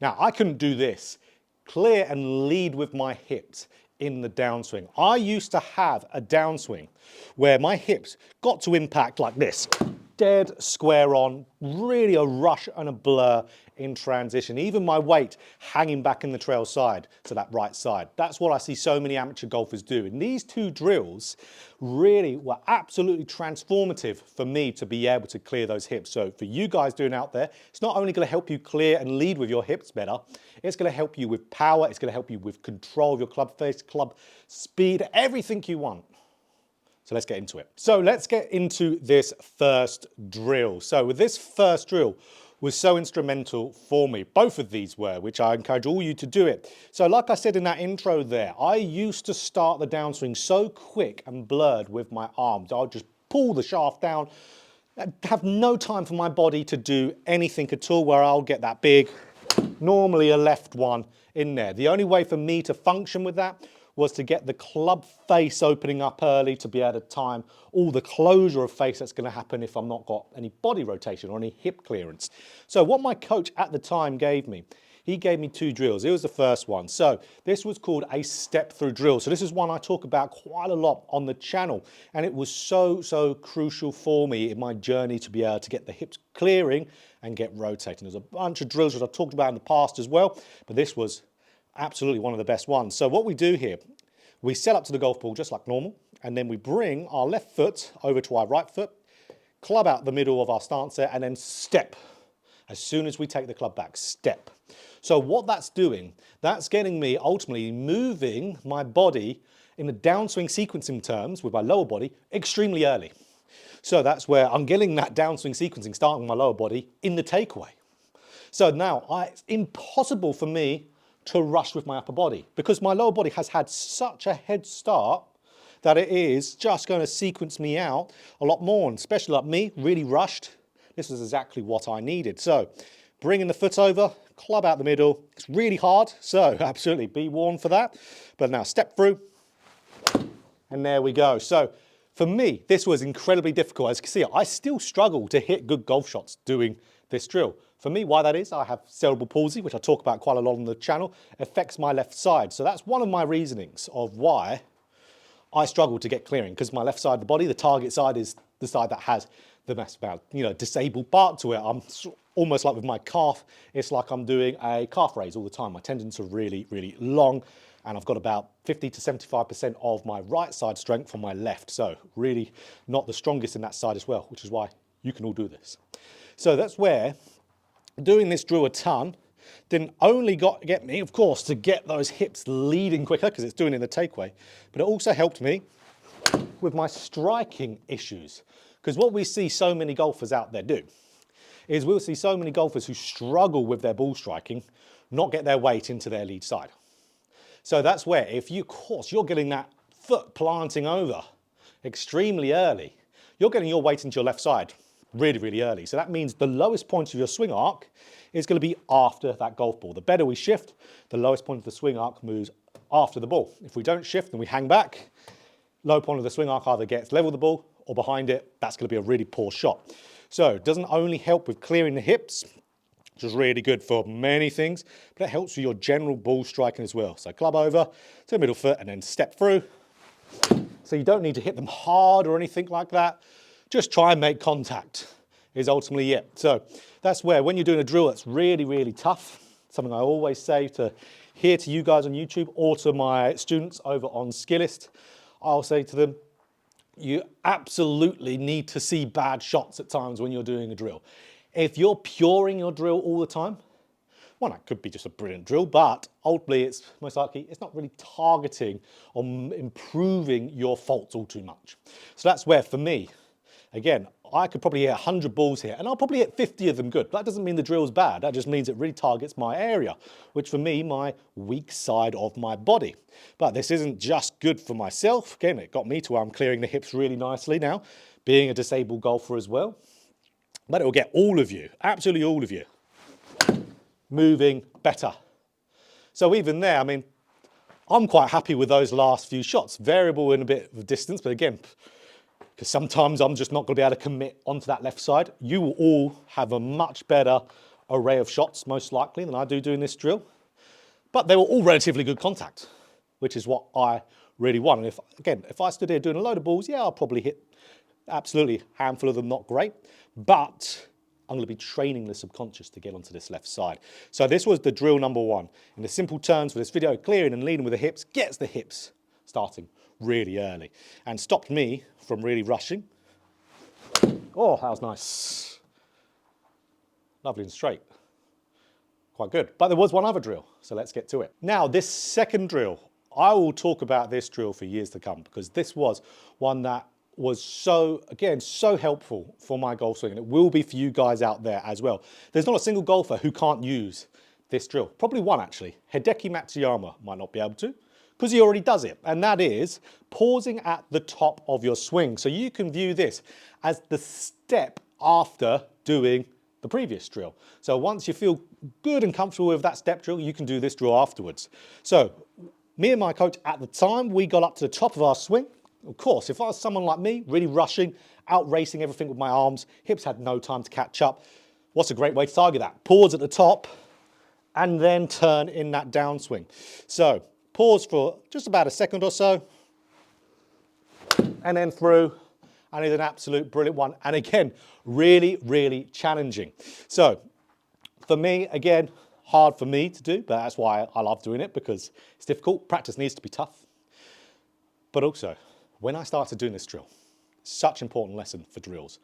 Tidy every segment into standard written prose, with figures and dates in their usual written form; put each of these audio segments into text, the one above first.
Now, I couldn't do this, clear and lead with my hips in the downswing. I used to have a downswing where my hips got to impact like this, dead square on, really a rush and a blur in transition. Even my weight hanging back in the trail side, to that right side. That's what I see so many amateur golfers do. And these two drills really were absolutely transformative for me to be able to clear those hips. So for you guys doing out there, it's not only going to help you clear and lead with your hips better, it's going to help you with power, it's going to help you with control of your club face, club speed, everything you want. So let's get into it. So let's get into this first drill. So with this first drill was so instrumental for me. Both of these were, which I encourage all you to do it. So like I said in that intro there, I used to start the downswing so quick and blurred with my arms. I would just pull the shaft down, have no time for my body to do anything at all, where I'll get that big, normally a left one in there. The only way for me to function with that was to get the club face opening up early to be able to time all the closure of face that's going to happen if I'm not got any body rotation or any hip clearance. So what my coach at the time gave me, he gave me two drills. It was the first one. So this was called a step through drill. So this is one I talk about quite a lot on the channel. And it was so crucial for me in my journey to be able to get the hips clearing and get rotating. There's a bunch of drills that I've talked about in the past as well, but this was absolutely one of the best ones. So what we do here, we set up to the golf ball just like normal, and then we bring our left foot over to our right foot, club out the middle of our stance there, and then step. As soon as we take the club back, step. So what that's doing, that's getting me ultimately moving my body in the downswing sequencing terms with my lower body extremely early. So that's where I'm getting that downswing sequencing starting with my lower body in the takeaway. So now it's impossible for me to rush with my upper body because my lower body has had such a head start that it is just going to sequence me out a lot more, and especially like me, really rushed. This is exactly what I needed. So bringing the foot over, club out the middle. It's really hard, so absolutely be warned for that. But now step through, and there we go. So for me, this was incredibly difficult. As you can see, I still struggle to hit good golf shots doing this drill. For me, why that is, I have cerebral palsy, which I talk about quite a lot on the channel, affects my left side. So that's one of my reasonings of why I struggle to get clearing, because my left side of the body, the target side, is the side that has the most about, disabled part to it. I'm almost like with my calf, it's like I'm doing a calf raise all the time. My tendons are really long, and I've got about 50 to 75% of my right side strength from my left. So really not the strongest in that side as well, which is why you can all do this. So that's where doing this drill a ton didn't only get me, of course, to get those hips leading quicker because it's doing it in the takeaway, but it also helped me with my striking issues. Because what we see so many golfers out there do is we'll see so many golfers who struggle with their ball striking not get their weight into their lead side. So that's where, if you, of course, you're getting that foot planting over extremely early, you're getting your weight into your left side really early. So that means the lowest point of your swing arc is going to be after that golf ball. The better we shift, the lowest point of the swing arc moves after the ball. If we don't shift and we hang back, low point of the swing arc either gets level with the ball or behind it. That's going to be a really poor shot. So it doesn't only help with clearing the hips, which is really good for many things, but it helps with your general ball striking as well. So club over to the middle foot and then step through. So you don't need to hit them hard or anything like that. Just try and make contact is ultimately it. So that's where, when you're doing a drill that's really tough, something I always say to you guys on YouTube or to my students over on Skillist, I'll say to them, you absolutely need to see bad shots at times when you're doing a drill. If you're puring your drill all the time, well, that could be just a brilliant drill, but ultimately it's most likely it's not really targeting or improving your faults all too much. So that's where, for me, again, I could probably hit 100 balls here and I'll probably hit 50 of them good. That doesn't mean the drill's bad. That just means it really targets my area, which for me, my weak side of my body. But this isn't just good for myself. Again, it got me to where I'm clearing the hips really nicely now, being a disabled golfer as well. But it will get all of you, absolutely all of you, moving better. So even there, I mean, I'm quite happy with those last few shots. Variable in a bit of distance, but again, because sometimes I'm just not going to be able to commit onto that left side. You will all have a much better array of shots, most likely, than I do doing this drill. But they were all relatively good contact, which is what I really want. And if I stood here doing a load of balls, yeah, I'll probably hit absolutely a handful of them, not great. But I'm going to be training the subconscious to get onto this left side. So this was the drill number one. In the simple terms for this video, clearing and leading with the hips gets the hips starting really early and stopped me from really rushing. Oh, that was nice. Lovely and straight. Quite good. But there was one other drill, so let's get to it. Now, this second drill, I will talk about this drill for years to come because this was one that was so helpful for my golf swing, and it will be for you guys out there as well. There's not a single golfer who can't use this drill. Probably one, actually. Hideki Matsuyama might not be able to because he already does it, and that is pausing at the top of your swing. So you can view this as the step after doing the previous drill. So once you feel good and comfortable with that step drill, you can do this drill afterwards. So me and my coach at the time, we got up to the top of our swing. Of course, if I was someone like me, really rushing, out racing everything with my arms, hips had no time to catch up, what's a great way to target that? Pause at the top and then turn in that downswing. So pause for just about a second or so and then through, and it's an absolute brilliant one. And again, really, really challenging. So for me, again, hard for me to do, but that's why I love doing it because it's difficult. Practice needs to be tough. But also, when I started doing this drill, such an important lesson for drills,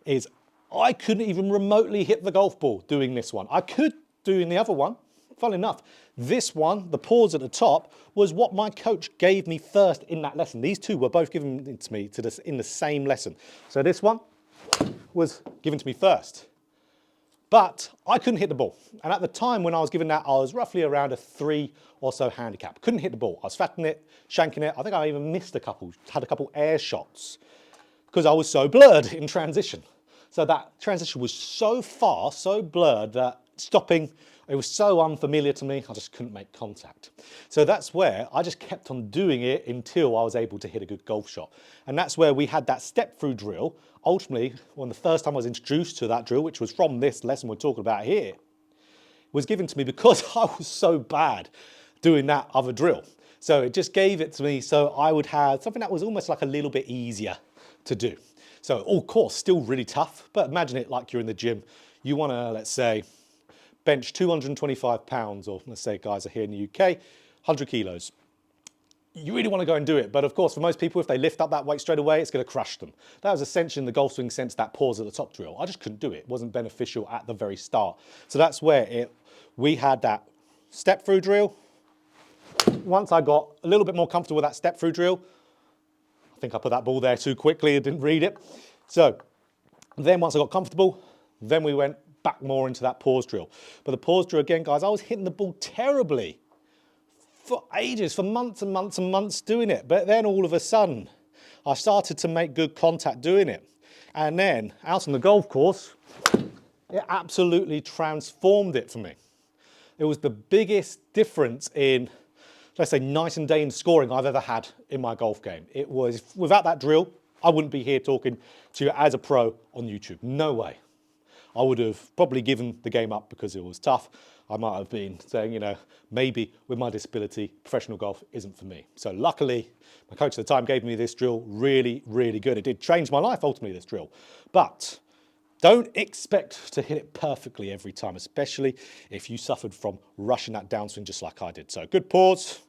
is I couldn't even remotely hit the golf ball doing this one. I could doing the other one. Funnily enough, this one, the pause at the top, was what my coach gave me first in that lesson. These two were both given to me in the same lesson. So this one was given to me first. But I couldn't hit the ball. And at the time when I was given that, I was roughly around a 3 or so handicap. Couldn't hit the ball. I was fatting it, shanking it. I think I even missed had a couple air shots because I was so blurred in transition. So that transition was so fast, so blurred that stopping, it was so unfamiliar to me, I just couldn't make contact. So that's where I just kept on doing it until I was able to hit a good golf shot. And that's where we had that step through drill. Ultimately, when the first time I was introduced to that drill, which was from this lesson we're talking about here, was given to me because I was so bad doing that other drill. So it just gave it to me so I would have something that was almost like a little bit easier to do. So of course, still really tough, but imagine it like you're in the gym. You want to, let's say, bench 225 pounds, or let's say guys are here in the UK, 100 kilos. You really want to go and do it. But of course, for most people, if they lift up that weight straight away, it's going to crush them. That was essentially in the golf swing sense, that pause at the top drill. I just couldn't do it. It wasn't beneficial at the very start. So that's where we had that step through drill. Once I got a little bit more comfortable with that step through drill, I think I put that ball there too quickly, I didn't read it. So then once I got comfortable, then we went back more into that pause drill. But the pause drill again, guys, I was hitting the ball terribly for ages, for months and months and months doing it. But then all of a sudden, I started to make good contact doing it. And then out on the golf course, it absolutely transformed it for me. It was the biggest difference in, let's say, night and day in scoring I've ever had in my golf game. It was, without that drill, I wouldn't be here talking to you as a pro on YouTube. No way. I would have probably given the game up because it was tough. I might have been saying, you know, maybe with my disability, professional golf isn't for me. So luckily, my coach at the time gave me this drill really, really good. It did change my life, ultimately, this drill. But don't expect to hit it perfectly every time, especially if you suffered from rushing that downswing just like I did. So good pause,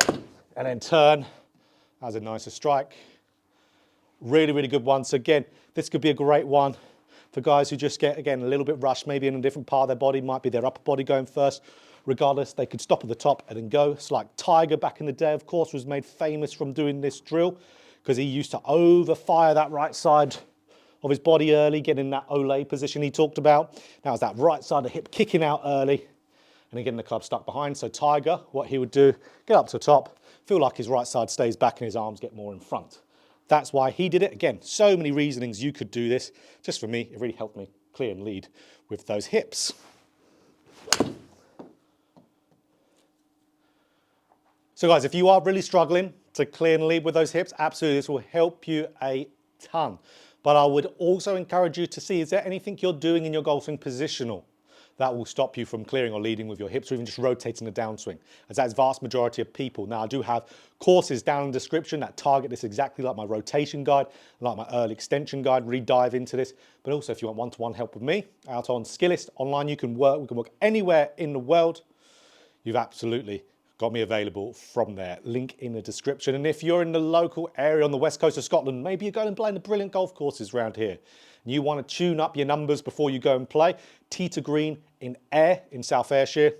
and then turn. That was a nicer strike. Really, really good one. So again, this could be a great one for guys who just get, again, a little bit rushed, maybe in a different part of their body, might be their upper body going first. Regardless, they could stop at the top and then go. It's like Tiger back in the day, of course, was made famous from doing this drill because he used to over-fire that right side of his body early, getting that Olay position he talked about. Now it's that right side of the hip kicking out early and then getting the club stuck behind. So Tiger, what he would do, get up to the top, feel like his right side stays back and his arms get more in front. That's why he did it. Again, so many reasonings you could do this. Just for me, it really helped me clear and lead with those hips. So guys, if you are really struggling to clear and lead with those hips, absolutely, this will help you a ton. But I would also encourage you to see, is there anything you're doing in your golf swing positional that will stop you from clearing or leading with your hips, or even just rotating the downswing, as that's vast majority of people. Now, I do have courses down in the description that target this exactly, like my rotation guide, like my early extension guide, really dive into this. But also, if you want one-to-one help with me, out on Skillist online, we can work anywhere in the world. You've absolutely got me available from there. Link in the description. And if you're in the local area on the west coast of Scotland, maybe you're going and playing the brilliant golf courses around here, and you want to tune up your numbers before you go and play, Tee to Green in Ayr in South Ayrshire.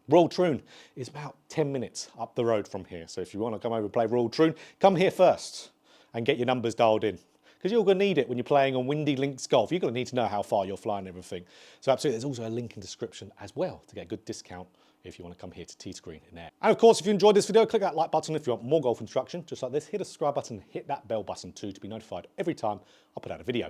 Royal Troon is about 10 minutes up the road from here. So if you want to come over and play Royal Troon, come here first and get your numbers dialed in, because you're going to need it when you're playing on windy links golf. You're going to need to know how far you're flying and everything. So absolutely, there's also a link in the description as well to get a good discount if you want to come here to Tee to Green in there. And of course, if you enjoyed this video, click that like button. If you want more golf instruction, just like this, hit the subscribe button, hit that bell button too to be notified every time I put out a video.